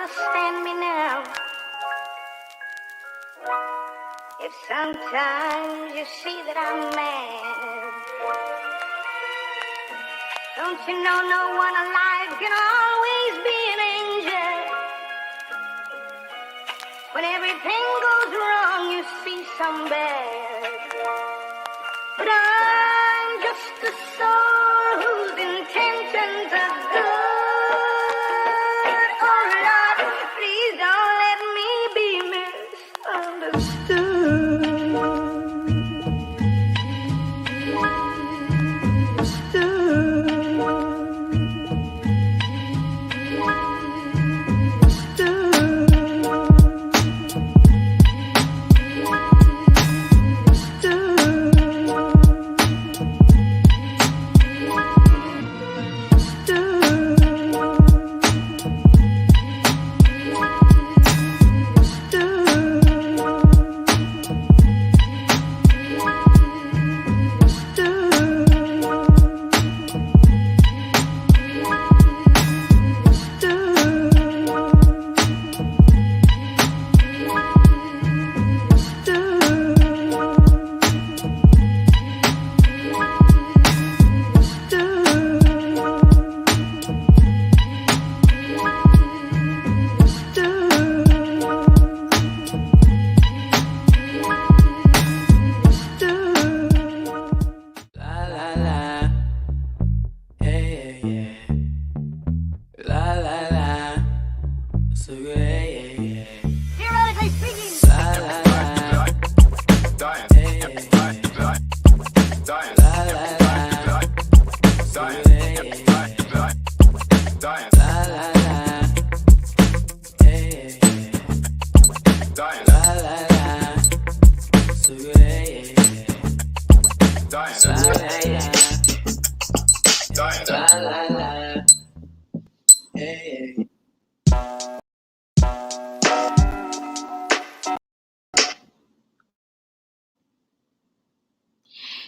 understand me now? If sometimes you see that I'm mad, don't you know no one alive can always be an angel? When everything goes wrong, you see some bad. But I'm just a soul whose intentions are good. Oh Lord, please don't let me be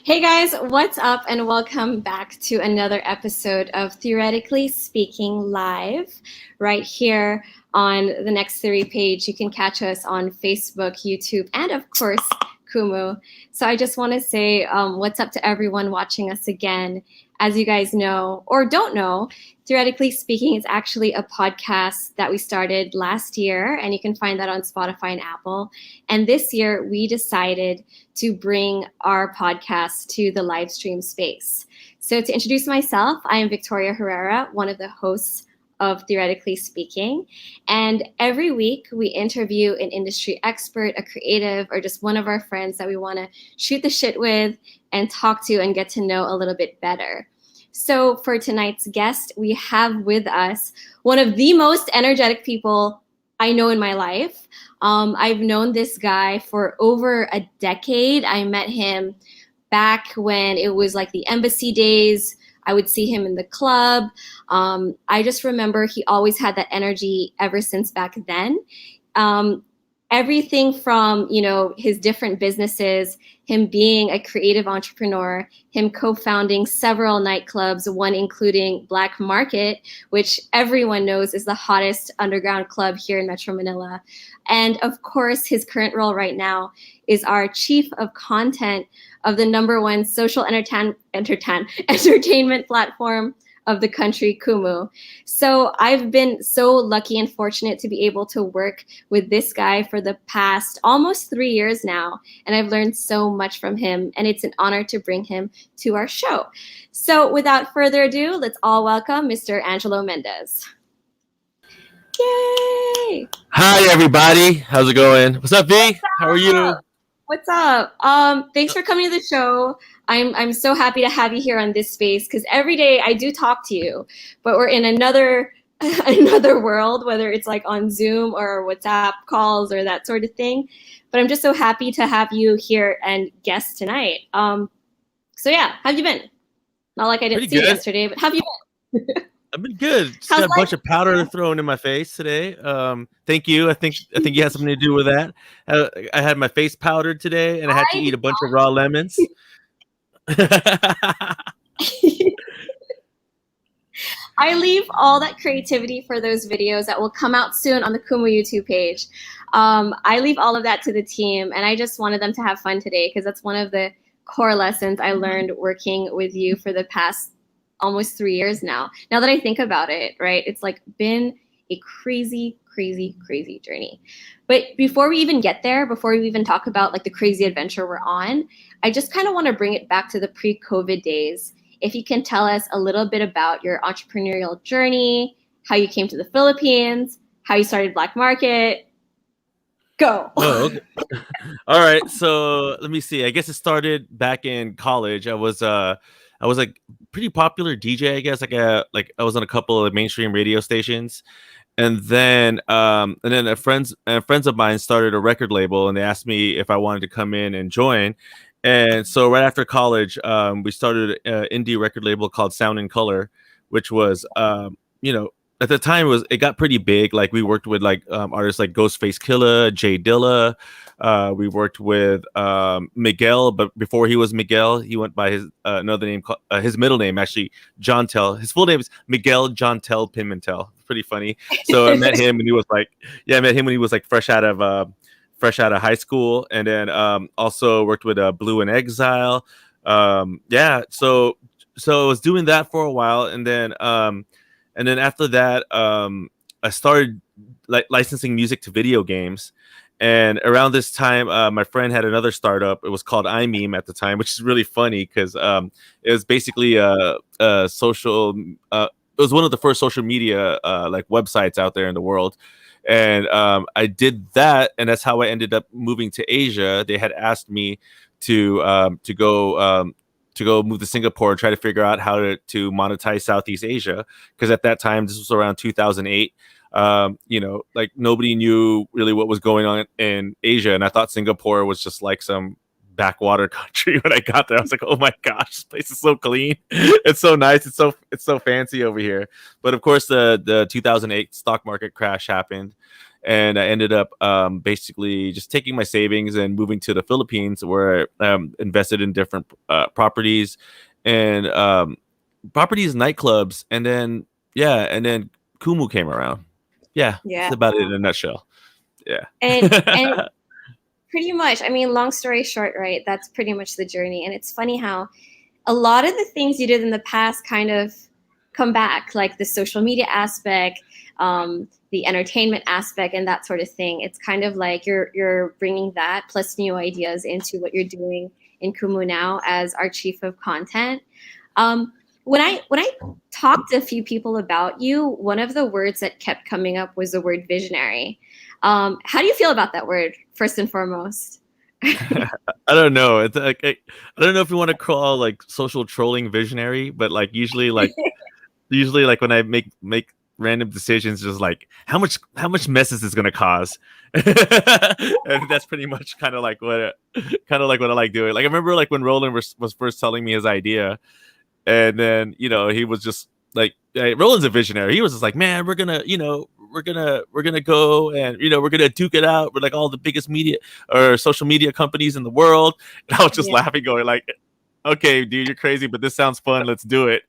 Hey guys, what's up and welcome back to another episode of Theoretically Speaking Live right here on the Next Theory page. You can catch us on Facebook, YouTube, and of course, Kumu. So I just want to say what's up to everyone watching us again. As you guys know or don't know, Theoretically Speaking is actually a podcast that we started last year, and you can find that on Spotify and Apple. And this year, we decided to bring our podcast to the live stream space. So to introduce myself, I am Victoria Herrera, one of the hosts of Theoretically Speaking. And every week, we interview an industry expert, a creative, or just one of our friends that we want to shoot the shit with and talk to and get to know a little bit better. So for tonight's guest, we have with us one of the most energetic people I know in my life. I've known this guy for over a decade. I met him back when it was like the embassy days. I would see him in the club. I just remember he always had that energy ever since back then. Everything from, his different businesses, him being a creative entrepreneur, him co-founding several nightclubs, one including Black Market, which everyone knows is the hottest underground club here in Metro Manila. And of course, his current role right now is our chief of content of the #1 social entertainment platform of the country, Kumu. So I've been so lucky and fortunate to be able to work with this guy for the past almost 3 years now. And I've learned so much from him, and it's an honor to bring him to our show. So without further ado, let's all welcome Mr. Angelo Mendez. Yay! Hi, everybody. How's it going? What's up, V? How are you? What's up? Thanks for coming to the show. I'm so happy to have you here on this space because every day I do talk to you, but we're in another world, whether it's like on Zoom or WhatsApp calls or that sort of thing. But I'm just so happy to have you here and guest tonight. So yeah, how have you been? Not like I didn't see you yesterday, but how have you been? I've been good. Just got a bunch of powder thrown in my face today. Thank you. I think you had something to do with that. I had my face powdered today, and I had to eat a bunch of raw lemons. I leave all that creativity for those videos that will come out soon on the Kumu YouTube page. I leave all of that to the team, and I just wanted them to have fun today because that's one of the core lessons I learned working with you for the past almost 3 years now. Now that I think about it, right, it's like been a crazy, crazy, crazy journey. But before we even get there, before we even talk about like the crazy adventure we're on, I just kind of want to bring it back to the pre-COVID days. If you can tell us a little bit about your entrepreneurial journey, how you came to the Philippines, how you started Black Market. Go. Oh, okay. All right. So let me see. I guess it started back in college. I was like pretty popular DJ, I guess. Like I was on a couple of mainstream radio stations. And then friends of mine started a record label, and they asked me if I wanted to come in and join. And so right after college, we started an indie record label called Sound and Color, which was, at the time it got pretty big. Like we worked with like artists like Ghostface Killah, Jay Dilla. We worked with Miguel, but before he was Miguel, he went by his another name, his middle name actually, John Tell. His full name is Miguel John Tell Pimentel. Pretty funny. So I met him when he was like fresh out of high school, and then also worked with Blue in Exile. So I was doing that for a while, and then after that, I started licensing music to video games. And around this time, my friend had another startup. It was called iMeme at the time, which is really funny because it was basically a social. It was one of the first social media like websites out there in the world. And I did that, and that's how I ended up moving to Asia. They had asked me to go move to Singapore and try to figure out how to monetize Southeast Asia, because at that time, this was around 2008. Like nobody knew really what was going on in Asia, and I thought Singapore was just like some backwater country. When I got there, I was like, oh my gosh, this place is so clean. It's so nice. It's so fancy over here. But of course, the 2008 stock market crash happened, and I ended up basically just taking my savings and moving to the Philippines, where I invested in different properties and nightclubs, and then Kumu came around. Yeah, that's about it in a nutshell. Yeah. And pretty much, I mean, long story short, right? That's pretty much the journey. And it's funny how a lot of the things you did in the past kind of come back, like the social media aspect, the entertainment aspect, and that sort of thing. It's kind of like you're bringing that plus new ideas into what you're doing in Kumu now as our chief of content. When I talked to a few people about you, one of the words that kept coming up was the word visionary. How do you feel about that word, first and foremost? I don't know. It's like I don't know if you want to call like social trolling visionary, but like usually like when I make random decisions, just like how much mess is this gonna cause? And that's pretty much kind of like what I like doing. Like I remember like when Roland was first telling me his idea, and then he was just like, hey, Roland's a visionary. He was just like, man, we're gonna go and we're gonna duke it out with like all the biggest media or social media companies in the world. And I was just laughing, going like, okay, dude, you're crazy, but this sounds fun. Let's do it.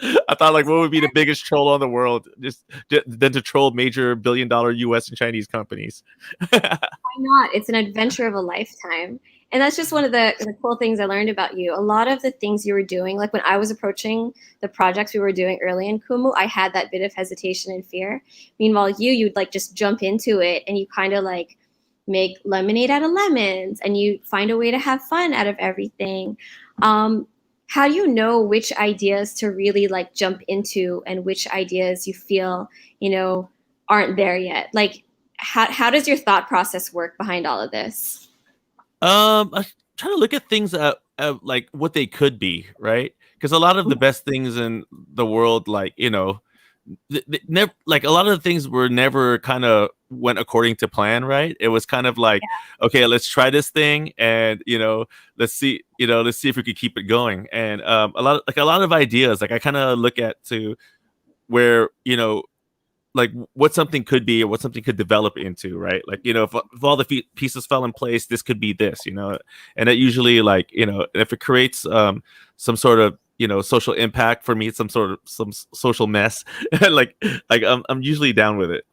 I thought like, what would be the biggest troll on the world just than to troll major billion-dollar US and Chinese companies? Why not? It's an adventure of a lifetime. And that's just one of the cool things I learned about you. A lot of the things you were doing, like when I was approaching the projects we were doing early in Kumu, I had that bit of hesitation and fear. Meanwhile, you'd like just jump into it, and you kind of like make lemonade out of lemons, and you find a way to have fun out of everything. How do you know which ideas to really like jump into and which ideas you feel, aren't there yet? Like how does your thought process work behind all of this? I try to look at things like what they could be, right? Because a lot of the best things in the world, like never, like a lot of the things were never kind of went according to plan, right? It was kind of like, okay, let's try this thing, and let's see if we could keep it going. And a lot of ideas, like I kind of look at to where like what something could be or what something could develop into, right? Like, if all the pieces fell in place, this could be this, and it usually like, if it creates some sort of, social impact for me, some social mess, like I'm usually down with it.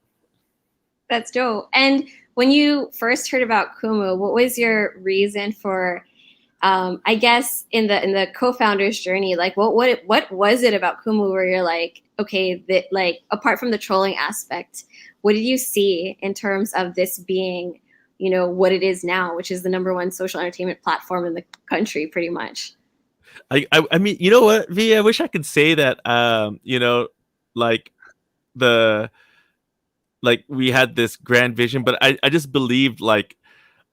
That's dope. And when you first heard about Kumu, what was your reason for, I guess in the co-founder's journey, like what was it about Kumu where you're like, okay, that, like, apart from the trolling aspect, what did you see in terms of this being, what it is now, which is the #1 social entertainment platform in the country, pretty much? I mean, you know what, V, I wish I could say that, like the like we had this grand vision, but I just believed, like,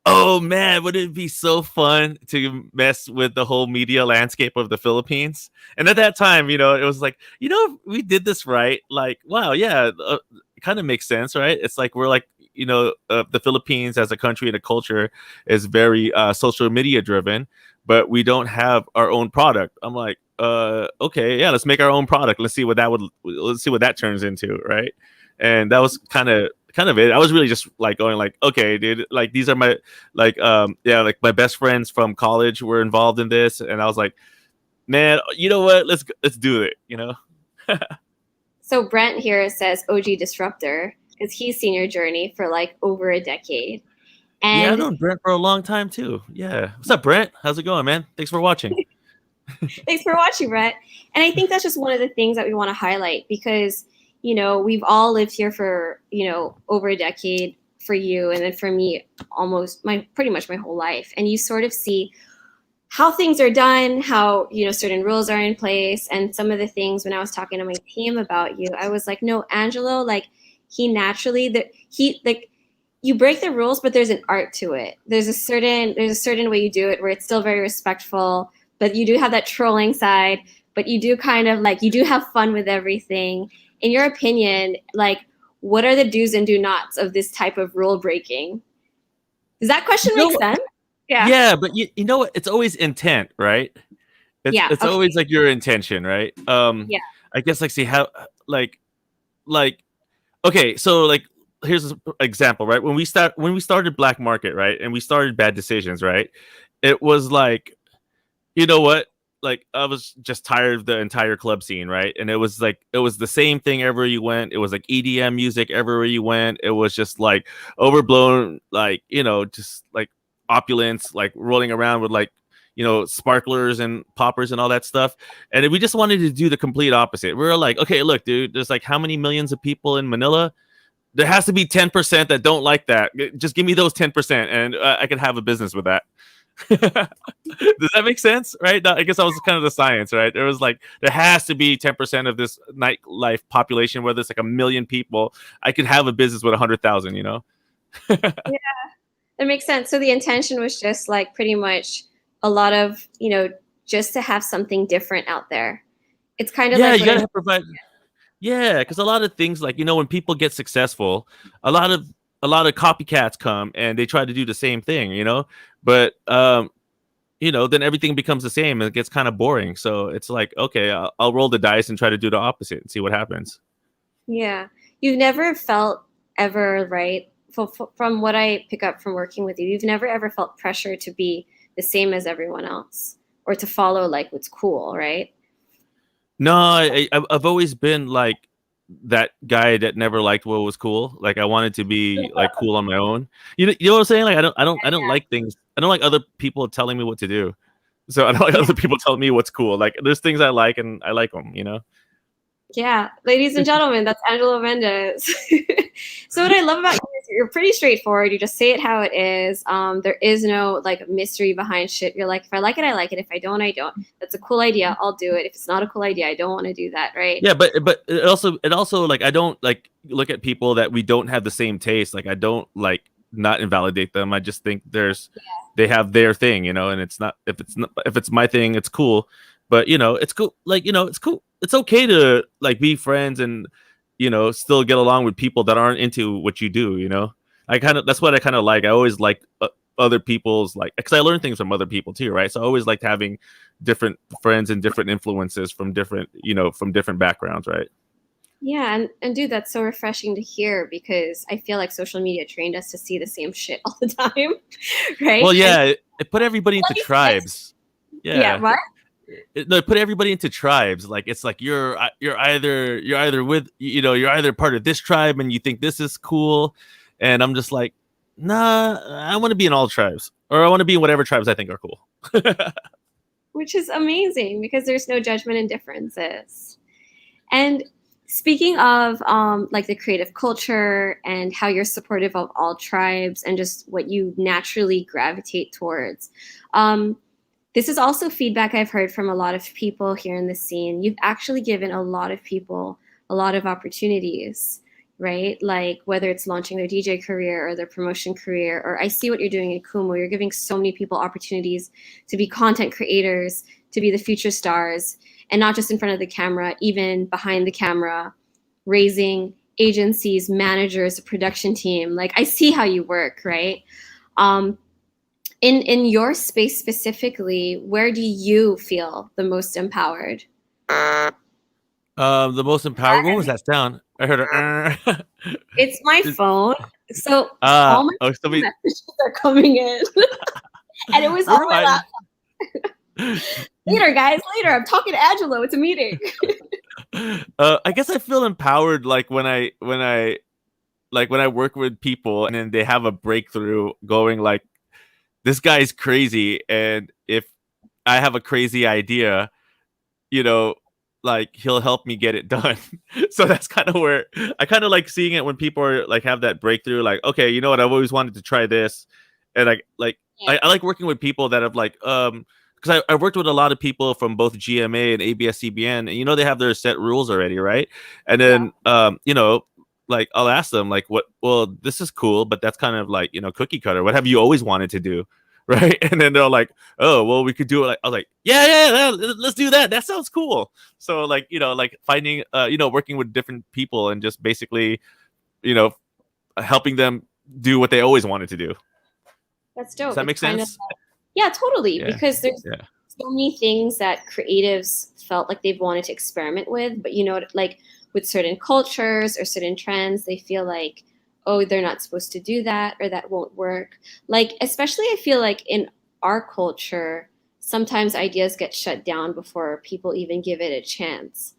oh man, would it be so fun to mess with the whole media landscape of the Philippines? And at that time, it was like, if we did this right, like, wow, yeah, it kind of makes sense, right? It's like we're like, the Philippines as a country and a culture is very social media driven, but we don't have our own product. I'm like, okay, yeah, let's make our own product. Let's see what that turns into, right? And that was kind of it. I was really just like going like, okay, dude, like these are my like like my best friends from college were involved in this, and I was like, man, you know what? Let's do it. So Brent here says OG disruptor because he's seen your journey for like over a decade. And yeah, I've known Brent for a long time too. Yeah, what's up, Brent? How's it going, man? Thanks for watching. Thanks for watching, Brent. And I think that's just one of the things that we want to highlight because we've all lived here for, over a decade for you. And then for me, pretty much my whole life. And you sort of see how things are done, how, certain rules are in place. And some of the things when I was talking to my team about you, I was like, no, Angelo, like he naturally, you break the rules, but there's an art to it. There's a certain way you do it where it's still very respectful, but you do have that trolling side, but you do kind of like, you do have fun with everything. In your opinion, like, what are the do's and do nots of this type of rule breaking? Does that question make sense? Yeah. Yeah, but you know what? It's always intent, right? It's okay. always like your intention, right? Yeah. I guess like see how like okay, so like here's an example, right? When we started Black Market, right, and we started Bad Decisions, right? It was like, you know what? Like I was just tired of the entire club scene, right? And it was the same thing everywhere you went. It was like EDM music everywhere you went. It was just like overblown, like, just like opulence, like rolling around with like, sparklers and poppers and all that stuff. And we just wanted to do the complete opposite. We were like, okay, look, dude, there's like how many millions of people in Manila? There has to be 10% that don't like that. Just give me those 10% and I could have a business with that. Does that make sense? Right? I guess that was kind of the science, right? There was like, there has to be 10% of this nightlife population, whether it's like 1 million people. I could have a business with 100,000, Yeah, that makes sense. So the intention was just like pretty much a lot of, just to have something different out there. It's kind of like, you gotta provide. Yeah, because a lot of things like, when people get successful, a lot of copycats come and they try to do the same thing, but then everything becomes the same and it gets kind of boring. So it's like, okay, I'll roll the dice and try to do the opposite and see what happens. Yeah. You've never felt ever, right? From what I pick up from working with you, you've never ever felt pressure to be the same as everyone else or to follow like what's cool, right? No, I've always been like that guy that never liked what was cool. Like I wanted to be like cool on my own. You know what I'm saying? Like I don't like things. I don't like other people telling me what to do. So I don't like other people telling me what's cool. Like there's things I like and I like them, Yeah, ladies and gentlemen, that's Angelo Mendez. So what I love about you is you're pretty straightforward. You just say it how it is. There is no like mystery behind shit. You're like, if I like it, I like it. If I don't, I don't. That's a cool idea. I'll do it. If it's not a cool idea, I don't want to do that. Right? Yeah, but it also like I don't like look at people that we don't have the same taste. Like I don't like not invalidate them. I just think they have their thing, and it's not if it's my thing, it's cool. But it's cool. Like it's cool. It's okay to like be friends and still get along with people that aren't into what you do. That's what I kind of like. I always like other people's like because I learn things from other people too, right? So I always liked having different friends and different influences from different backgrounds, right? Yeah, and dude, that's so refreshing to hear because I feel like social media trained us to see the same shit all the time, right? Well, yeah, it put everybody into tribes. Yeah, what? they put everybody into tribes. Like it's like you're either with you're either part of this tribe and you think this is cool, and I'm just like, nah, I want to be in all tribes, or I want to be in whatever tribes I think are cool. Which is amazing because there's no judgment and differences. And speaking of like the creative culture and how you're supportive of all tribes and just what you naturally gravitate towards, this is also feedback I've heard from a lot of people here in the scene. You've actually given a lot of people a lot of opportunities, right? Like whether it's launching their DJ career or their promotion career, or I see what you're doing in Kumu. You're giving so many people opportunities to be content creators, to be the future stars, and not just in front of the camera, even behind the camera, raising agencies, managers, a production team. Like I see how you work, right? In your space specifically, where do you feel the most empowered? The most empowered. What was that sound? I heard a. It's my phone. So all my messages are coming in. And it was on my laptop. Later, guys. Later. I'm talking to Angelo. It's a meeting. I guess I feel empowered like when I work with people and then they have a breakthrough going like, this guy's crazy, and if I have a crazy idea, like he'll help me get it done. So that's kind of where I kind of like seeing it when people are like have that breakthrough, like, okay, you know what, I've always wanted to try this. And I like working with people that have like because I worked with a lot of people from both GMA and ABS-CBN, and they have their set rules already, right? And then like I'll ask them like, well, this is cool, but that's kind of like, cookie cutter. What have you always wanted to do? Right. And then they're like, oh, well, we could do it. Like, I was like, yeah, let's do that. That sounds cool. So like, like finding, working with different people and just basically, helping them do what they always wanted to do. That's dope. Does that make sense? Yeah, totally. Yeah. Because there's so many things that creatives felt like they've wanted to experiment with, but like with certain cultures or certain trends, they feel like, oh, they're not supposed to do that, or that won't work. Like, especially I feel like in our culture, sometimes ideas get shut down before people even give it a chance.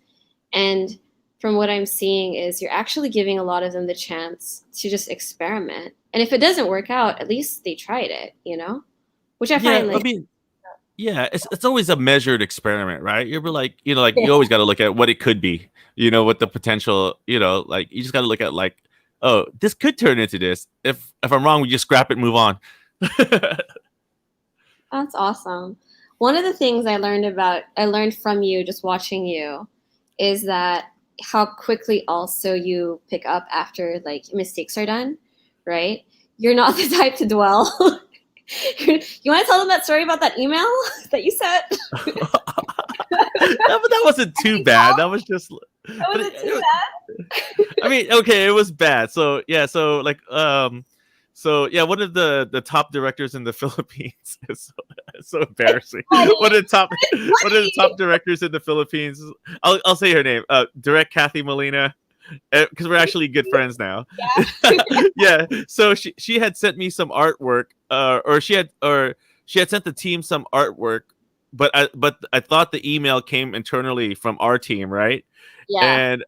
And from what I'm seeing is you're actually giving a lot of them the chance to just experiment. And if it doesn't work out, at least they tried it, which I find like... Yeah, it's always a measured experiment, right? You're like, you always got to look at what it could be, what the potential, like you just got to look at like, oh, this could turn into this. If I'm wrong, we just scrap it and move on. That's awesome. One of the things I learned from you just watching you is that how quickly also you pick up after like mistakes are done, right? You're not the type to dwell. You want to tell them that story about that email that you sent? that wasn't too bad. That was just... That wasn't too bad? I mean, okay, it was bad. So, yeah, so like, one of the top directors in the Philippines is so embarrassing. One of the top directors in the Philippines, I'll say her name, Direct Kathy Molina, because we're actually good friends now. Yeah. So she had sent me some artwork, or she had sent the team some artwork, but I thought the email came internally from our team, right? Yeah. And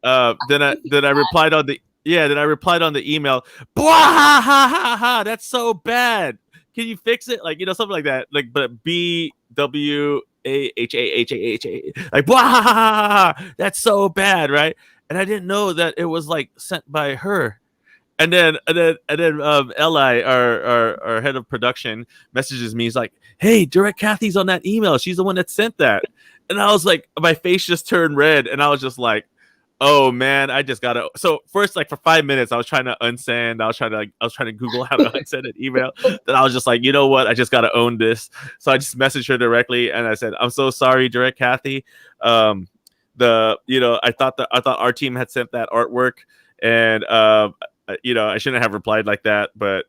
then I replied on the email, ha ha ha ha, that's so bad. Can you fix it? Like, something like that. Like, but BWAHAHA, like, ha ha ha ha, that's so bad, right? And I didn't know that it was like sent by her. And then Eli, our head of production, messages me. He's like, "Hey, Direct Kathy's on that email. She's the one that sent that." And I was like, my face just turned red, and I was just like, "Oh man, I just gotta." So first, like for 5 minutes, I was trying to unsend. I was trying to Google how to unsend an email. Then I was just like, you know what? I just gotta own this. So I just messaged her directly, and I said, "I'm so sorry, Direct Kathy. I thought our team had sent that artwork, and I shouldn't have replied like that, but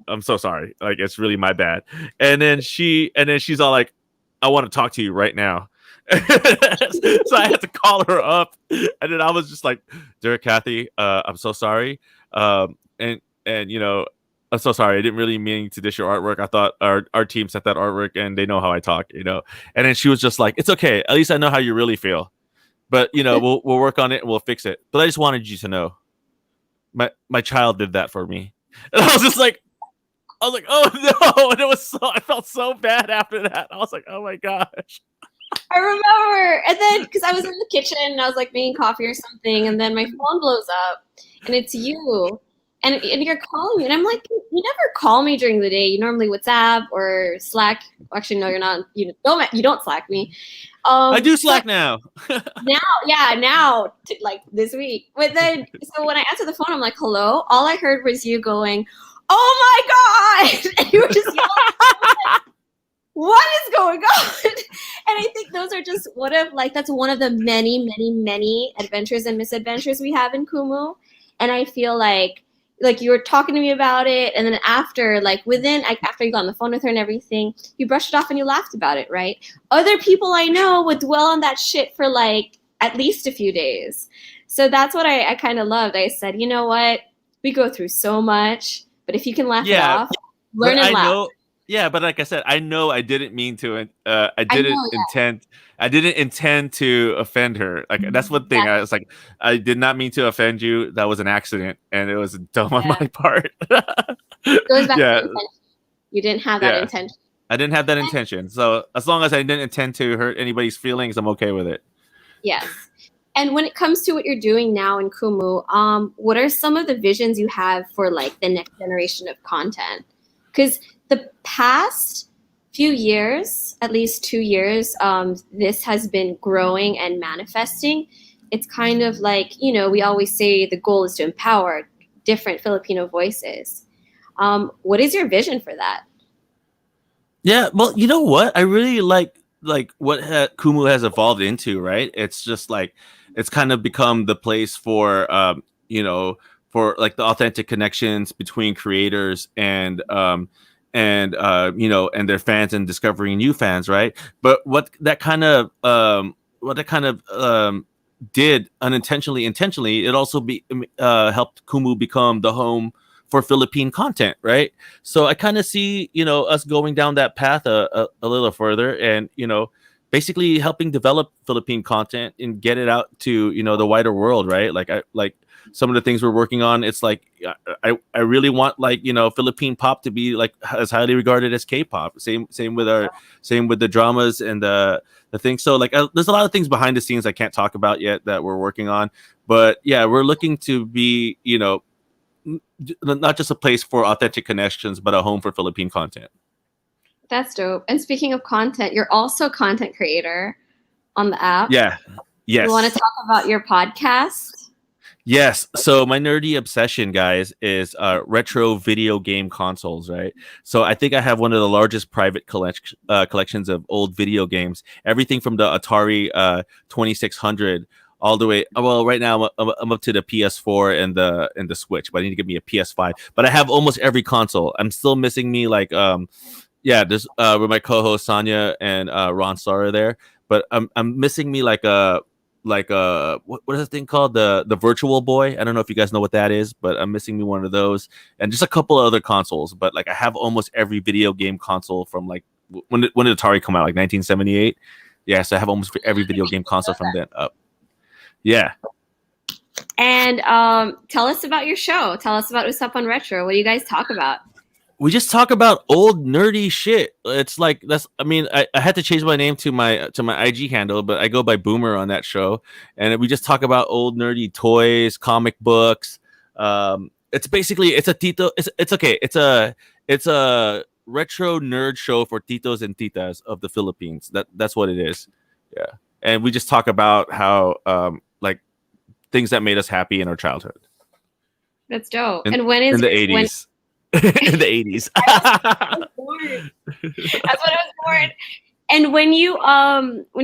I'm so sorry. Like, it's really my bad." And then she's all like, "I want to talk to you right now." So I had to call her up, and then I was just like, "Dear Kathy, I'm so sorry. And I'm so sorry. I didn't really mean to dish your artwork. I thought our team sent that artwork and they know how I talk, you know. And then she was just like, "It's okay. At least I know how you really feel. But you know, we'll work on it and we'll fix it." But I just wanted you to know, my child did that for me, and I was just like, "Oh no!" And it was I felt so bad after that. I was like, "Oh my gosh." I remember. And then, because I was in the kitchen and I was like making coffee or something, and then my phone blows up and it's you. And you're calling me. And I'm like, you never call me during the day. You normally WhatsApp or Slack. Actually, no, you're not. You don't Slack me. I do Slack now. Now, like this week. But then, so when I answered the phone, I'm like, hello? All I heard was you going, oh my God. And you were just yelling. What is going on? And I think those are just that's one of the many, many, many adventures and misadventures we have in Kumu. And I feel like you were talking to me about it, and then after you got on the phone with her and everything, you brushed it off and you laughed about it, right? Other people I know would dwell on that shit for like at least a few days. So that's what I kind of loved. I said, you know what? We go through so much, but if you can laugh it off, learn and laugh. Yeah, but like I said, I know I didn't mean to. I didn't intend to offend her. Like that's one thing. I was like, I did not mean to offend you. That was an accident, and it was dumb on my part. It goes back to intention. You didn't have that intention. I didn't have that intention. So as long as I didn't intend to hurt anybody's feelings, I'm okay with it. Yes. And when it comes to what you're doing now in Kumu, what are some of the visions you have for like the next generation of content? Because the past few years, at least 2 years, this has been growing and manifesting. It's kind of like, we always say the goal is to empower different Filipino voices. What is your vision for that? Yeah, well, you know what? I really like what Kumu has evolved into, right? It's just like it's kind of become the place for for like the authentic connections between creators and their fans and discovering new fans, right? But what that kind of did unintentionally, intentionally, it also helped Kumu become the home for Philippine content, right? So I kind of see, us going down that path a little further, and basically helping develop Philippine content and get it out to the wider world, right? Like some of the things we're working on, it's like I really want Philippine pop to be like as highly regarded as K-pop. Same with the dramas and the things. So like there's a lot of things behind the scenes I can't talk about yet that we're working on, but yeah, we're looking to be not just a place for authentic connections, but a home for Philippine content. That's dope. And speaking of content, you're also a content creator on the app. Yeah. Yes. You want to talk about your podcast? Yes. So my nerdy obsession, guys, is retro video game consoles, right? So I think I have one of the largest private collections of old video games. Everything from the Atari 2600 all the way. Well, right now I'm up to the PS4 and the Switch, but I need to get me a PS5. But I have almost every console. I'm still missing me there's with my co-host Sonia and Ron Star there, but I'm missing me what is the thing called, the Virtual Boy? I don't know if you guys know what that is, but I'm missing me one of those, and just a couple of other consoles. But like I have almost every video game console from like when did Atari come out, like 1978? Yeah, so I have almost every video game console from then up. Yeah. And tell us about your show. Tell us about Usapan Retro. What do you guys talk about? We just talk about old nerdy shit. It's like I had to change my name to my IG handle, but I go by Boomer on that show, and we just talk about old nerdy toys, comic books. It's basically it's a retro nerd show for titos and titas of the Philippines. That's what it is. Yeah. And we just talk about how like things that made us happy in our childhood. That's dope. And when is in the 80s? In the 80s. That's when I was born. And when you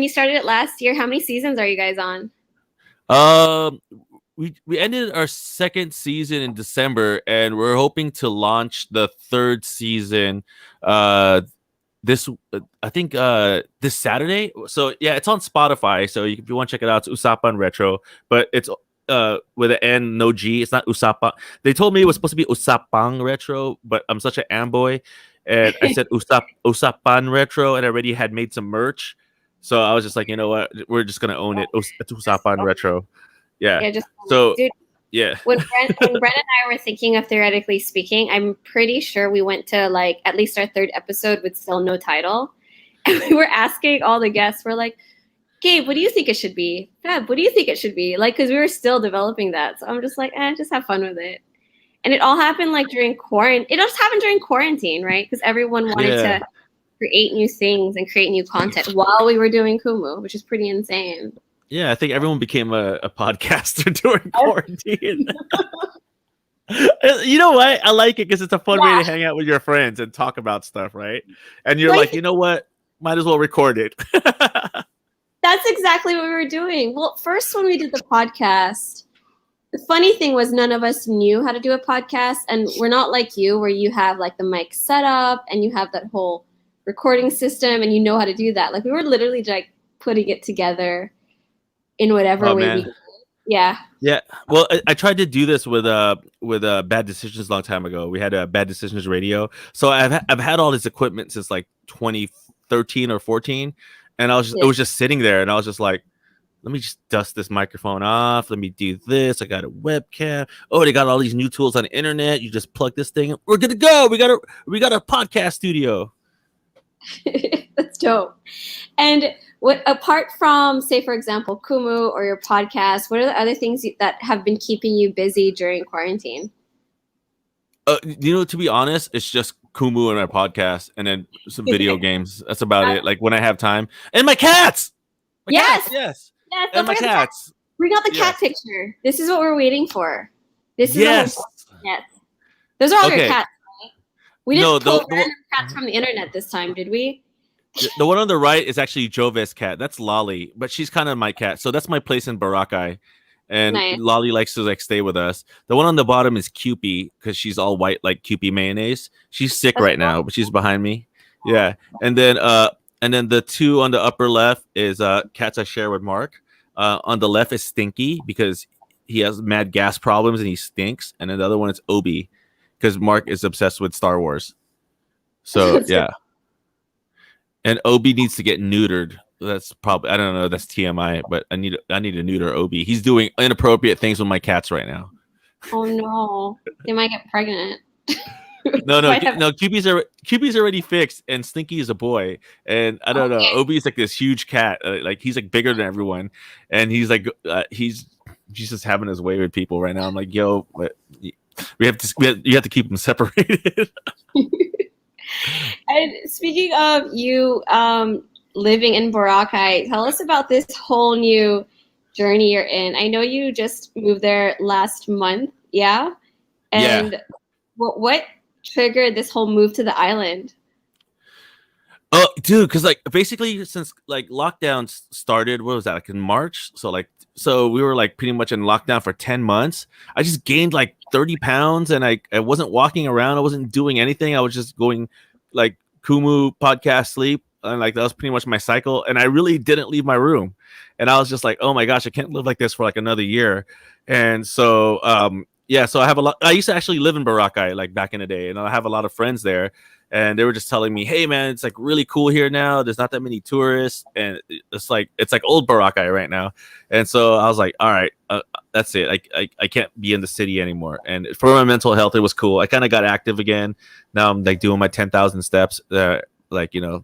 started it last year, how many seasons are you guys on? We ended our second season in December, and we're hoping to launch the third season this Saturday. So yeah, it's on Spotify. So if you want to check it out, it's Usapan Retro. But it's with an N, no G. It's not Usapang. They told me it was supposed to be Usapang Retro, but I'm such an amboy, and I said Usapan Retro, and I already had made some merch. So I was just like, you know what, we're just gonna own it. It's Usapan Retro. Yeah. Yeah, just So dude, yeah. when Brent and I were thinking of Theoretically Speaking, I'm pretty sure we went to like at least our third episode with still no title. And we were asking all the guests, we're like, Gabe, what do you think it should be? Feb, what do you think it should be? Like, because we were still developing that. So I'm just like, just have fun with it. And it all happened like during quarantine. It just happened during quarantine, right? Because everyone wanted to create new things and create new content while we were doing Kumu, which is pretty insane. Yeah, I think everyone became a podcaster during quarantine. You know what? I like it because it's a fun way to hang out with your friends and talk about stuff, right? And you're like, you know what? Might as well record it. That's exactly what we were doing. Well, first when we did the podcast, the funny thing was none of us knew how to do a podcast, and we're not like you where you have like the mic set up and you have that whole recording system and you know how to do that. Like we were literally like putting it together in whatever way we could. Yeah. Well, I tried to do this with Bad Decisions a long time ago. We had a Bad Decisions radio, so I've had all this equipment since like 2013 or 14, and it was just sitting there, and I was just like, let me just dust this microphone off. Let me do this. I got a webcam. Oh, they got all these new tools on the internet. You just plug this thing in. We're good to go. We got a podcast studio. That's dope. And what, apart from, say, for example, Kumu or your podcast, what are the other things that have been keeping you busy during quarantine? To be honest, it's just Kumu and my podcast, and then some video games. That's about it. Like when I have time, and my cats. Yes. And my cats. Bring out the cat picture. This is what we're waiting for. This is yes. Those are all your cats, right? We didn't pull random cats from the internet this time, did we? The one on the right is actually Jove's cat. That's Lolly, but she's kind of my cat. So that's my place in Boracay. And Lolly likes to like stay with us. The one on the bottom is Cupie because she's all white like Cupie mayonnaise. She's sick right now, but she's behind me. Yeah. And then the two on the upper left is cats I share with Mark. On the left is Stinky because he has mad gas problems and he stinks. And then the other one is Obi because Mark is obsessed with Star Wars. So yeah. And Obi needs to get neutered. That's probably, I don't know, that's TMI, but I need to neuter Obi. He's doing inappropriate things with my cats right now. Oh no. They might get pregnant. No, Cupie's already fixed, and Stinky is a boy, and I don't know. Obi's like this huge cat, like he's like bigger than everyone, and he's like he's just having his way with people right now. I'm like, yo, but you have to keep them separated. And speaking of you living in Boracay, tell us about this whole new journey you're in. I know you just moved there last month, yeah? And what triggered this whole move to the island? Oh, dude, because like basically since like lockdown started, what was that, like in March? So we were like pretty much in lockdown for 10 months. I just gained like 30 pounds and I wasn't walking around. I wasn't doing anything. I was just going like Kumu, podcast, sleep. And like that was pretty much my cycle. And I really didn't leave my room. And I was just like, oh my gosh, I can't live like this for like another year. And so so I used to actually live in Boracay like back in the day, and I have a lot of friends there, and they were just telling me, hey man, it's like really cool here now. There's not that many tourists, and it's like old Boracay right now. And so I was like, all right, that's it. I can't be in the city anymore. And for my mental health, it was cool. I kind of got active again. Now I'm like doing my 10,000 steps. Like, you know,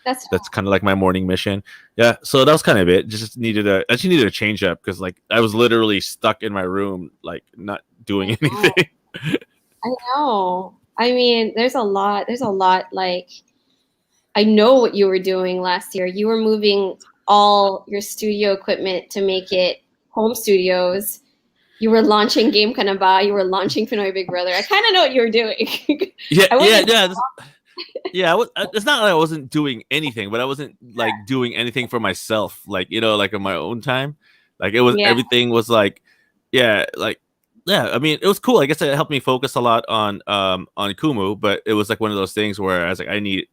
that's kind of like my morning mission. Yeah, so that was kind of it. I just needed a change up because like I was literally stuck in my room, like not doing anything. I know. I mean, there's a lot. Like, I know what you were doing last year. You were moving all your studio equipment to make it home studios. You were launching Game Kanaba. You were launching Pinoy Big Brother. I kind of know what you were doing. It's not like I wasn't doing anything, but I wasn't like doing anything for myself, like, you know, like on my own time. Like it was everything was like, I mean, it was cool. I guess it helped me focus a lot on Kumu, but it was like one of those things where I was like, I need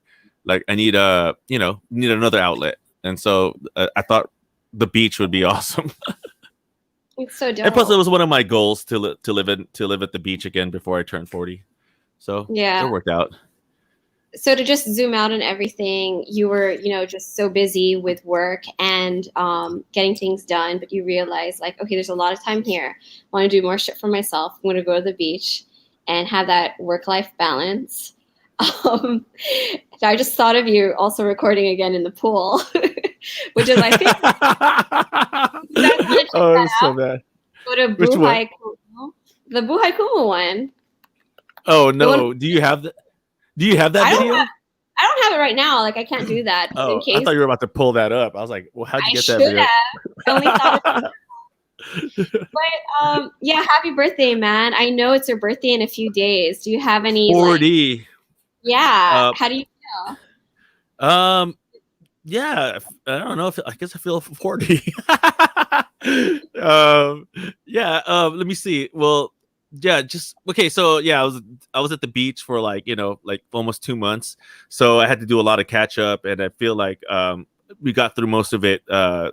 another outlet. And so I thought the beach would be awesome. It's so And plus, it dope. was one of my goals to live at the beach again before I turned 40. So Yeah. it worked out. So to just zoom out on everything, you were, just so busy with work and getting things done, but you realize like, okay, there's a lot of time here. I want to do more shit for myself. I'm going to go to the beach and have that work-life balance. So I just thought of you also recording again in the pool, which is, I think, you guys want to check Oh, that it's so out. bad. Go to Which one? Buhay Kumu. The Buhay Kumu one. Oh The one- no! Do you have that video? I don't have it right now. Like I can't do that just in Oh, case. I thought you were about to pull that up. I was like, well, how'd you I get should that video? have. I only thought of it. But yeah, happy birthday, man. I know it's your birthday in a few days. Do you have any 40. yeah. How do you feel? Yeah, I don't know if I guess I feel 40. Yeah. Let me see. Well, yeah, just okay. So yeah, I was at the beach for like almost 2 months. So I had to do a lot of catch up, and I feel like we got through most of it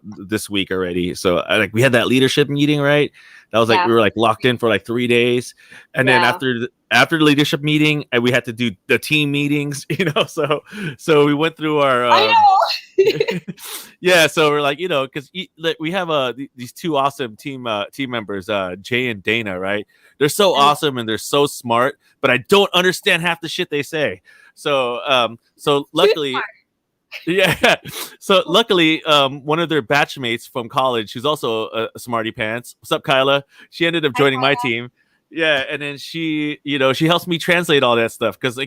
this week already. So we had that leadership meeting, right? That was like we were like locked in for like 3 days, and then after the leadership meeting, and we had to do the team meetings, So we went through our. I know. Yeah, so we're like, because we have these two awesome team members, Jay and Dana, right? They're so awesome and they're so smart, but I don't understand half the shit they say. So luckily. Yeah. So luckily, one of their batchmates from college, who's also a smarty pants. What's up, Kyla? She ended up joining my team. Yeah, and then she helps me translate all that stuff because the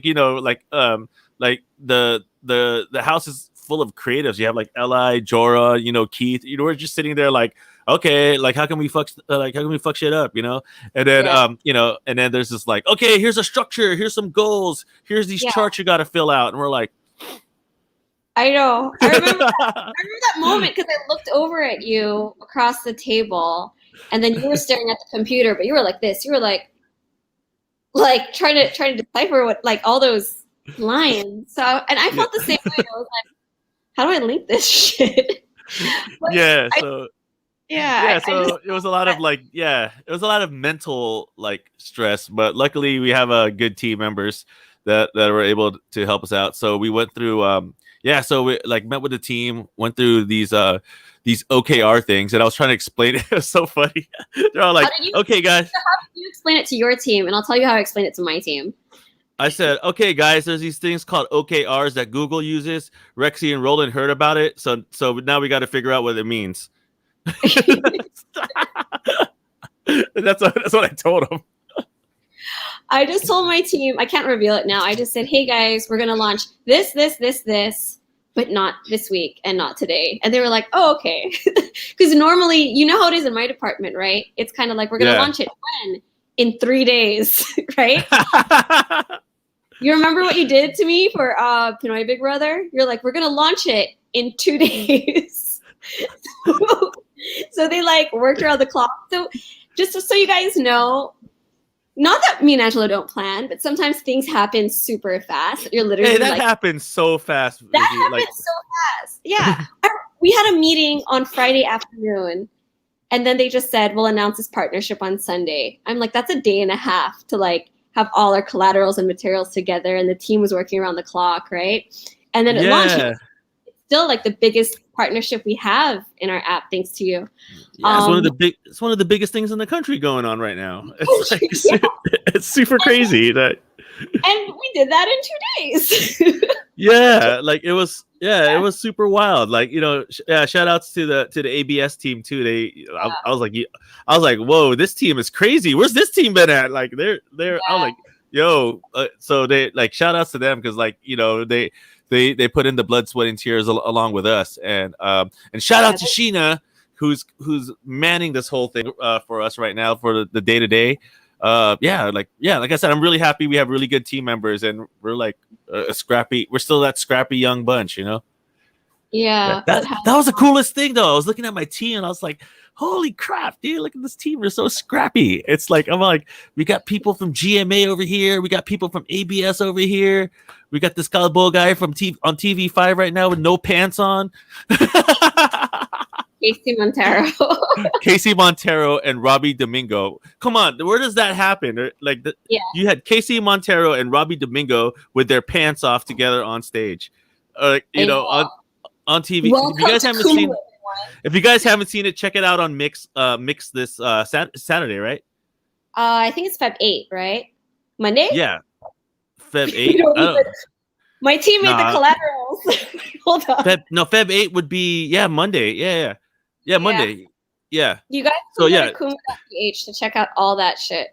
house is full of creatives. You have like Eli, Jorah, Keith. We're just sitting there like, okay, like how can we fuck shit up, And then and then there's this like, okay, here's a structure, here's some goals, here's these charts you got to fill out, and we're like. I know. I remember that moment because I looked over at you across the table, and then you were staring at the computer, but you were like this. You were like trying to decipher what like all those lines. So, and I felt the same way. I was like, how do I link this shit? So it was a lot of it was a lot of mental like stress, but luckily we have good team members that were able to help us out. So we went through so we like met with the team, went through these OKR things, and I was trying to explain it. It was so funny. They're all like, okay, guys. So how did you explain it to your team? And I'll tell you how I explain it to my team. I said, okay, guys, there's these things called OKRs that Google uses. Rexy and Roland heard about it. So now we got to figure out what it means. That's what I told them. I just told my team, I can't reveal it now. I just said, hey guys, we're going to launch this, but not this week and not today. And they were like, oh, okay. Because normally, you know how it is in my department, right? It's kind of like, we're going to launch it when? In 3 days, right? You remember what you did to me for Pinoy Big Brother? You're like, we're going to launch it in 2 days. So they like worked around the clock. So just so you guys know, not that me and Angelo don't plan, but sometimes things happen super fast. You're literally that happens so fast. That happens so fast. Yeah. We had a meeting on Friday afternoon, and then they just said, we'll announce this partnership on Sunday. I'm like, that's a day and a half to like have all our collaterals and materials together, and the team was working around the clock, right? And then it launched. It's still like the biggest partnership we have in our app, thanks to you. Yeah, it's one of the biggest things in the country going on right now. It's like it's super crazy that. And we did that in 2 days. It was super wild. Like, shout outs to the ABS team too. I was like, whoa, this team is crazy. Where's this team been at? Like they're I was like, yo, so they like shout outs to them because like, they put in the blood, sweat, and tears along with us. And shout out to Sheena, who's manning this whole thing for us right now for the day to day. Like I said, I'm really happy we have really good team members, and we're like we're still that scrappy young bunch, Yeah. That was the coolest thing though. I was looking at my team and I was like, holy crap, dude, look at this team. We're so scrappy. It's like, I'm like, we got people from GMA over here. We got people from ABS over here. We got this Calbo guy from on TV5 right now with no pants on. Casey Montero. Casey Montero and Robbie Domingo. Come on, where does that happen? Like Yeah. you had Casey Montero and Robbie Domingo with their pants off together on stage, I know. on TV. Welcome to Kumu. If you guys haven't seen it, check it out on Mix this Saturday, right? I think it's Feb 8, right? Monday? Yeah, Feb 8. My team made the collaterals. Hold on. Feb 8 would be Monday. Yeah, Monday. Yeah. You guys so go to Kumu.ph to check out all that shit.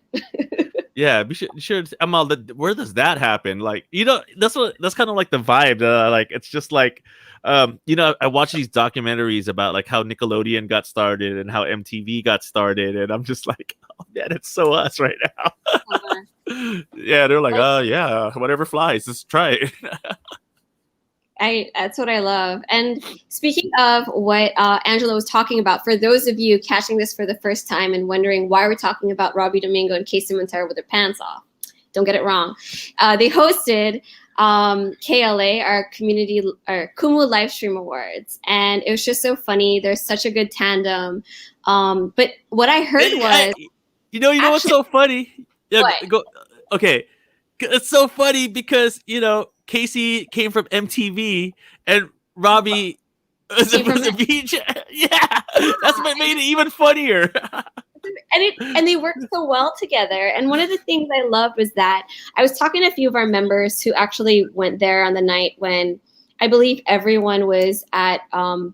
Yeah, be sure. I'm all. Where does that happen? Like, that's kind of like the vibe. Like, it's just like, I watch these documentaries about like how Nickelodeon got started and how MTV got started, and I'm just like, oh man, it's so us right now. Yeah, they're like, oh yeah, whatever flies, let's try it. That's what I love. And speaking of what Angelo was talking about, for those of you catching this for the first time and wondering why we're talking about Robbie Domingo and Casey Montero with their pants off, don't get it wrong. They hosted KLA, our Kumu Livestream Awards, and it was just so funny. They're such a good tandem. But what I heard was, what's so funny? Yeah, what? Okay, it's so funny because Casey came from MTV and Robbie was from the beach. Yeah, that's what made it even funnier. And they worked so well together. And one of the things I loved was that I was talking to a few of our members who actually went there on the night when I believe everyone was at Bahai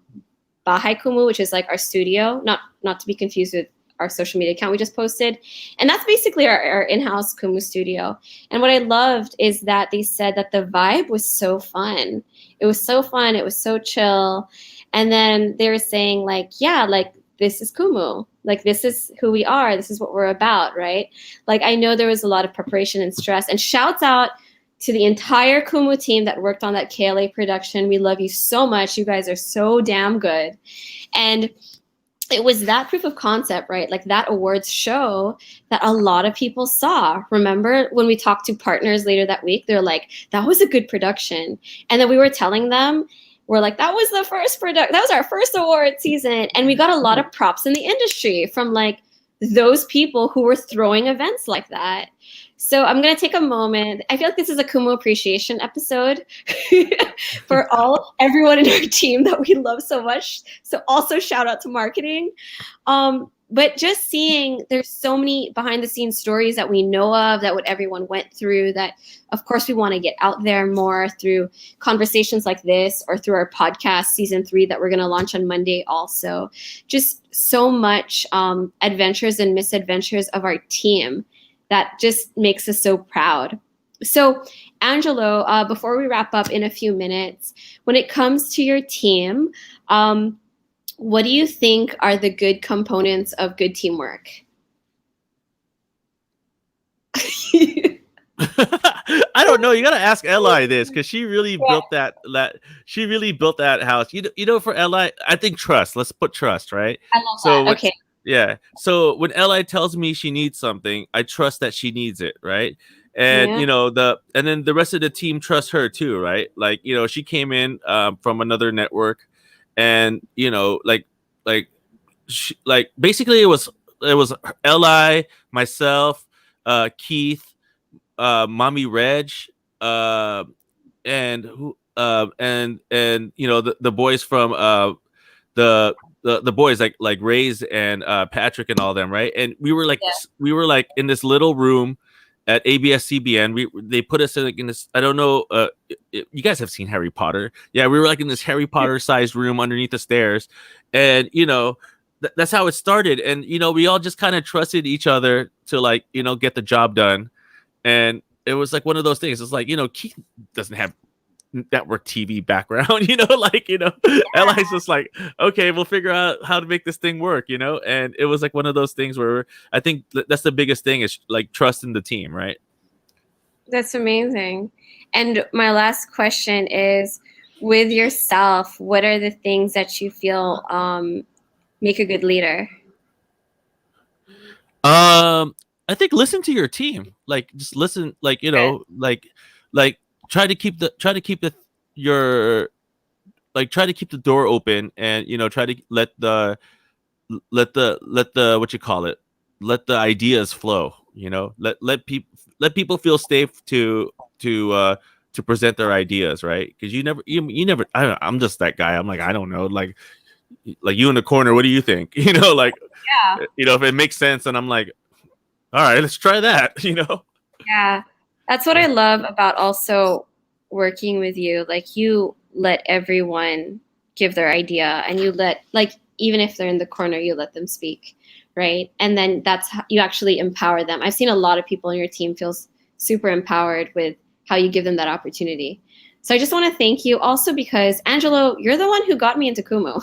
Kumu, which is like our studio, not to be confused with our social media account we just posted. And that's basically our in-house Kumu studio. And what I loved is that they said that the vibe was so fun. It was so fun. It was so chill. And then they were saying like, yeah, like this is Kumu. Like this is who we are. This is what we're about, right? Like I know there was a lot of preparation and stress, and shouts out to the entire Kumu team that worked on that KLA production. We love you so much. You guys are so damn good. And it was that proof of concept, right? Like that awards show that a lot of people saw. Remember when we talked to partners later that week, they're like, that was a good production. And then we were telling them, we're like, that was our first award season. And we got a lot of props in the industry from like those people who were throwing events like that. So I'm going to take a moment. I feel like this is a Kumu appreciation episode for everyone in our team that we love so much. So also shout out to marketing. But just seeing there's so many behind the scenes stories that we know of, that what everyone went through, that of course we want to get out there more through conversations like this or through our podcast season 3 that we're going to launch on Monday also. Just so much adventures and misadventures of our team that just makes us so proud. So Angelo, before we wrap up in a few minutes, when it comes to your team, what do you think are the good components of good teamwork? I don't know. You got to ask Eli this because she really built that. She really built that house. For Eli, I think trust. Let's put trust, right? I love that. Okay. Yeah. So when Eli tells me she needs something, I trust that she needs it, right? And and then the rest of the team trusts her too, right? Like she came in from another network, and basically it was Eli, myself, Keith, Mommy Reg, and who and the boys from the boys like Ray's and Patrick and all them, right? And we were like in this little room at ABS-CBN. They put us in this. I don't know. You guys have seen Harry Potter? Yeah, we were like in this Harry Potter sized room underneath the stairs, and that's how it started. And we all just kind of trusted each other to get the job done. And it was like one of those things. It's like Keith doesn't have network TV background, Eli's just like, okay, we'll figure out how to make this thing work, and it was like one of those things where I think that's the biggest thing is like trust in the team, right? That's amazing. And my last question is, with yourself, what are the things that you feel make a good leader? I think listen to your team, like just listen, like try to keep your like try to keep the door open, and try to let the what you call it, let the ideas flow. Let people feel safe to present their ideas, right? Because you never I don't know, I'm just that guy. I'm like, I don't know, like you in the corner, what do you think? Like, Yeah. if it makes sense, and I'm like, all right, let's try that. Yeah. That's what I love about also working with you. Like you let everyone give their idea, and you let, like, even if they're in the corner, you let them speak, right? And then that's how you actually empower them. I've seen a lot of people in your team feel super empowered with how you give them that opportunity. So I just want to thank you also because Angelo, you're the one who got me into Kumu.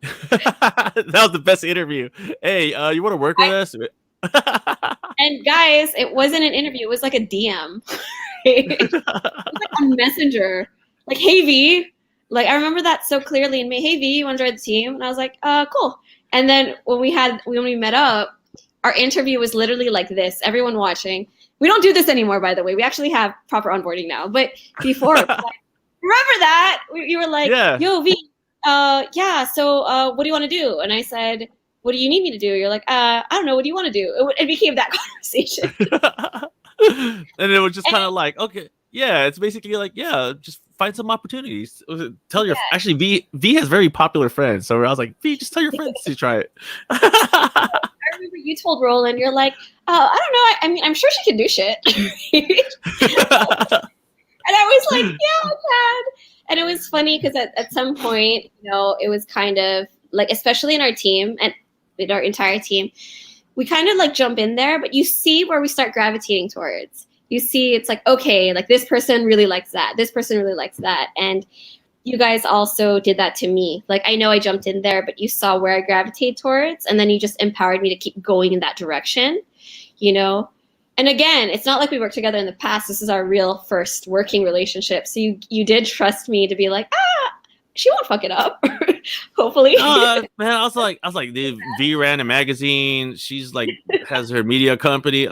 That was the best interview. Hey, you want to work with us? And guys, it wasn't an interview. It was like a DM. It was like a messenger. Like, hey V. Like, I remember that so clearly in May. Hey V, you want to join the team? And I was like, cool. And then when we met up, our interview was literally like this. Everyone watching. We don't do this anymore, by the way. We actually have proper onboarding now. But before, like, remember that? You were like, Yeah. yo, V, yeah, so what do you want to do? And I said, what do you need me to do? You're like, I don't know. What do you want to do? It became that conversation. And it was just kind of like, okay, yeah, it's basically like, yeah, just find some opportunities. Tell your actually V has very popular friends, so I was like, V, just tell your friends to try it. I remember you told Roland, you're like, I don't know. I mean, I'm sure she can do shit. And I was like, yeah, I can. And it was funny because at some point, it was kind of like, especially in our team and with our entire team, we kind of like jump in there, but you see where we start gravitating towards. You see, it's like, okay, like this person really likes that. This person really likes that. And you guys also did that to me. Like, I know I jumped in there, but you saw where I gravitate towards. And then you just empowered me to keep going in that direction, And again, it's not like we worked together in the past. This is our real first working relationship. So you did trust me to be like, she won't fuck it up. Hopefully. Man, I was like, dude, V ran a magazine. She's like has her media company.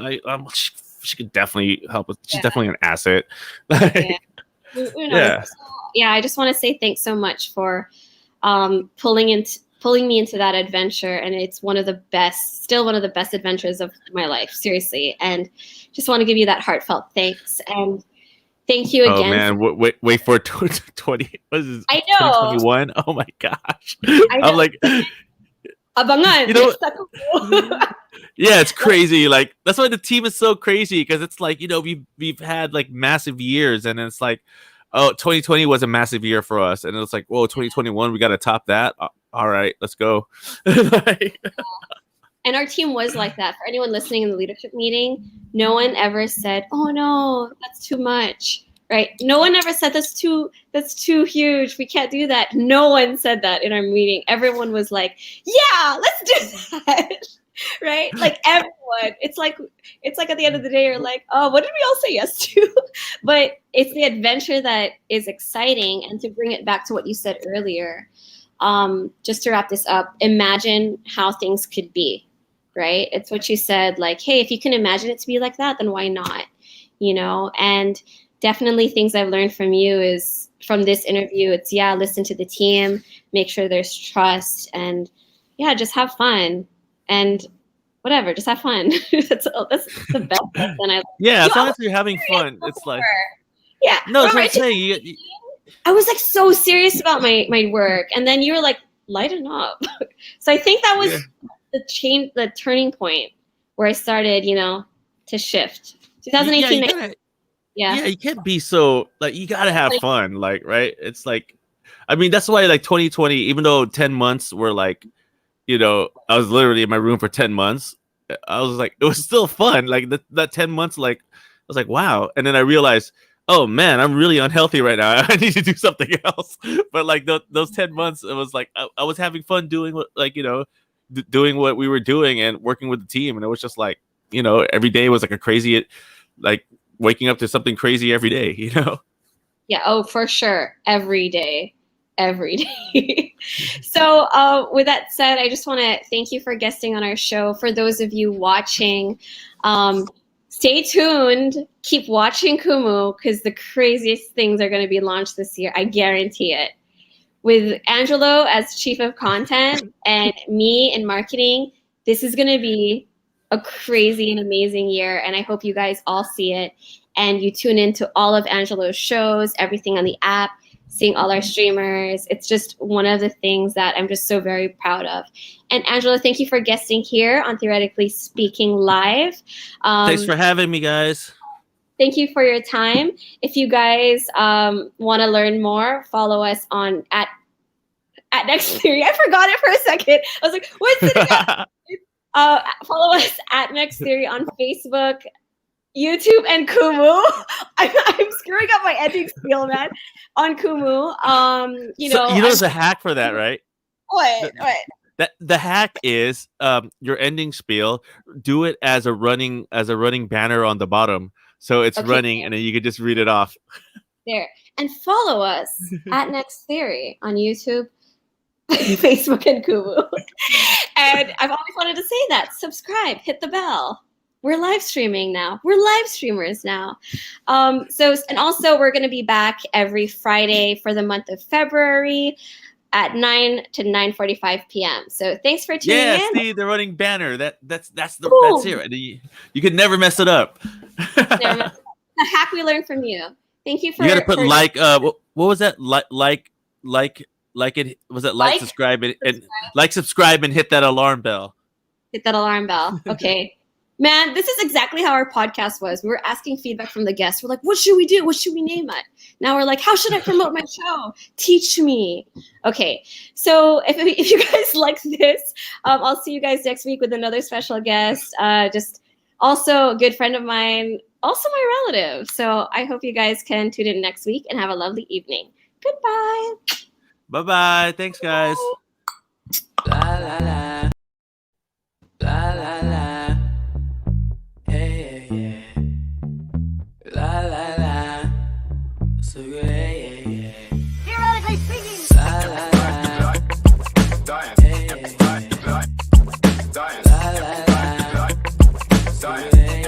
She could definitely help us. She's definitely an asset. Yeah. Yeah, I just want to say thanks so much for pulling me into that adventure, and it's still one of the best adventures of my life, seriously. And just want to give you that heartfelt thanks, and thank you again. Oh man, wait for 20. What is this? I know. 2021. Oh my gosh, I'm like, abangan. Yeah, it's crazy. Like that's why the team is so crazy, because it's like we've had like massive years, and it's like, oh, 2020 was a massive year for us, and it's like, whoa, 2021, we got to top that. All right, let's go. And our team was like that. For anyone listening in the leadership meeting, no one ever said, "Oh no, that's too much." Right? No one ever said that's too huge. We can't do that. No one said that in our meeting. Everyone was like, "Yeah, let's do that." Right? Like everyone. It's like at the end of the day, you're like, "Oh, what did we all say yes to?" But it's the adventure that is exciting. And to bring it back to what you said earlier, just to wrap this up, imagine how things could be. Right? It's what you said, like, hey, if you can imagine it to be like that, then why not? And definitely things I've learned from you is from this interview, it's listen to the team, make sure there's trust, and just have fun. And whatever, just have fun. that's the best lesson as long as you're having fun, it's like, no, that's what I'm saying. I was like so serious about my work, and then you were like, lighten up. So I think that was the turning point where I started, to shift. 2018. You can't be so like, you gotta have fun, like, right? It's like, I mean, that's why like 2020, even though 10 months were like, I was literally in my room for 10 months. I was like, it was still fun. Like that 10 months, like, I was like, wow. And then I realized, oh man, I'm really unhealthy right now. I need to do something else. But like those 10 months, it was like, I was having fun doing what, like, doing what we were doing and working with the team. And it was just like, every day was like a crazy, like waking up to something crazy every day, Yeah. Oh, for sure. Every day. So with that said, I just want to thank you for guesting on our show. For those of you watching, stay tuned. Keep watching Kumu because the craziest things are going to be launched this year. I guarantee it. With Angelo as chief of content and me in marketing, this is going to be a crazy and amazing year. And I hope you guys all see it. And you tune into all of Angelo's shows, everything on the app, seeing all our streamers. It's just one of the things that I'm just so very proud of. And Angelo, thank you for guesting here on Theoretically Speaking Live. Thanks for having me, guys. Thank you for your time. If you guys want to learn more, follow us on at Next Theory. I forgot it for a second. I was like, what's it again? Follow us at Next Theory on Facebook, YouTube, and Kumu. I'm screwing up my ending spiel, man. On Kumu, there's a hack for that, right? What? The hack is your ending spiel. Do it as a running banner on the bottom, so it's running, and then you can just read it off. There, and follow us at Next Theory on YouTube, Facebook, and Kumu. And I've always wanted to say that. Subscribe, hit the bell. We're live streaming now. We're live streamers now. And also we're going to be back every Friday for the month of February at 9 to 9:45 p.m. So thanks for tuning in. Yeah, see, they're running banner. That's it. You could never mess it up. The hack we learned from you. Thank you for. You got to put what was that? Like it was it like subscribe and subscribe and hit that alarm bell. Hit that alarm bell. Okay. Man, this is exactly how our podcast was. We were asking feedback from the guests. We're like, what should we do? What should we name it? Now we're like, how should I promote my show? Teach me. Okay. So if you guys like this, I'll see you guys next week with another special guest. Just also a good friend of mine, also my relative. So I hope you guys can tune in next week and have a lovely evening. Goodbye. Bye-bye. Thanks, guys. La la la. La la la. Hey, yeah, yeah. La la la. So good, yeah, yeah. Theoretically speaking. La la la. Hey, yeah, yeah.